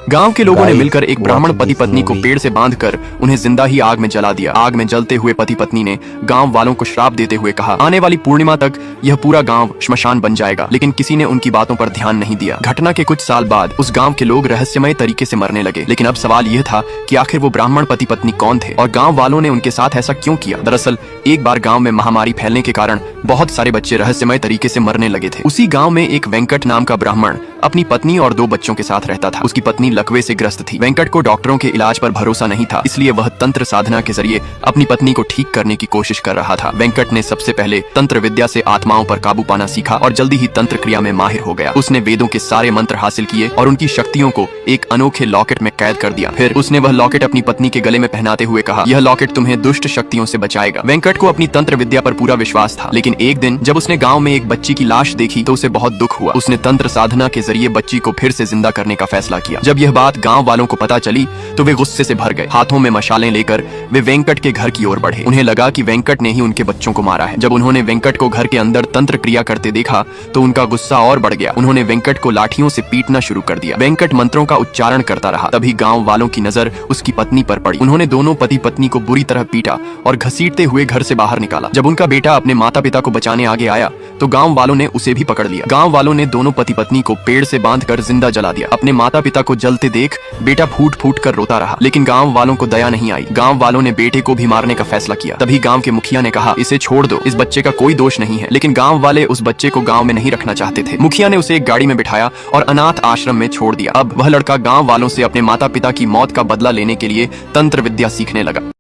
गांव के लोगों ने मिलकर एक ब्राह्मण पति पत्नी को पेड़ से बांधकर उन्हें जिंदा ही आग में जला दिया। आग में जलते हुए पति पत्नी ने गांव वालों को श्राप देते हुए कहा, आने वाली पूर्णिमा तक यह पूरा गांव श्मशान बन जाएगा। लेकिन किसी ने उनकी बातों पर ध्यान नहीं दिया। घटना के कुछ साल बाद उस गांव के लोग रहस्यमय तरीके से मरने लगे। लेकिन अब सवाल यह था कि आखिर वो ब्राह्मण पति पत्नी कौन थे और गाँव वालों ने उनके साथ ऐसा क्यों किया। दरअसल एक बार गाँव में महामारी फैलने के कारण बहुत सारे बच्चे रहस्यमय तरीके से मरने लगे थे। उसी गाँव में एक वेंकट नाम का ब्राह्मण अपनी पत्नी और 2 बच्चों के साथ रहता था। उसकी पत्नी लकवे से ग्रस्त थी। वेंकट को डॉक्टरों के इलाज पर भरोसा नहीं था, इसलिए वह तंत्र साधना के जरिए अपनी पत्नी को ठीक करने की कोशिश कर रहा था। वेंकट ने सबसे पहले तंत्र विद्या से आत्माओं पर काबू पाना सीखा और जल्दी ही तंत्र क्रिया में माहिर हो गया। उसने वेदों के सारे मंत्र हासिल किए और उनकी शक्तियों को एक अनोखे लॉकेट में कैद कर दिया। फिर उसने वह लॉकेट अपनी पत्नी के गले में पहनाते हुए कहा, यह लॉकेट तुम्हें दुष्ट शक्तियों से बचाएगा। वेंकट को अपनी तंत्र विद्या पर पूरा विश्वास था। लेकिन एक दिन जब उसने गाँव में एक बच्ची की लाश देखी तो उसे बहुत दुख हुआ। उसने तंत्र साधना के जरिए बच्ची को फिर से जिंदा करने का फैसला किया। जब यह बात गांव वालों को पता चली तो वे गुस्से से भर गए। हाथों में मशालें लेकर वे वेंकट के घर की ओर बढ़े। उन्हें लगा कि वेंकट ने ही उनके बच्चों को मारा है। जब उन्होंने वेंकट को घर के अंदर तंत्र क्रिया करते देखा तो उनका गुस्सा और बढ़ गया। उन्होंने वेंकट को लाठियों से पीटना शुरू कर दिया। वेंकट मंत्रों का उच्चारण करता रहा। तभी गाँव वालों की नजर उसकी पत्नी पर पड़ी। उन्होंने दोनों पति पत्नी को बुरी तरह पीटा और घसीटते हुए घर से बाहर निकाला। जब उनका बेटा अपने माता पिता को बचाने आगे आया तो गाँव वालों ने उसे भी पकड़ लिया। गाँव वालों ने दोनों पति पत्नी को पेड़ से बांधकर जिंदा जला दिया। अपने माता पिता को जलते देख बेटा फूट फूट कर रोता रहा। लेकिन गांव वालों को दया नहीं आई। गांव वालों ने बेटे को भी मारने का फैसला किया। तभी गांव के मुखिया ने कहा, इसे छोड़ दो, इस बच्चे का कोई दोष नहीं है। लेकिन गांव वाले उस बच्चे को गांव में नहीं रखना चाहते थे। मुखिया ने उसे एक गाड़ी में बिठाया और अनाथ आश्रम में छोड़ दिया। अब वह लड़का गांव वालों से अपने माता पिता की मौत का बदला लेने के लिए तंत्र विद्या सीखने लगा।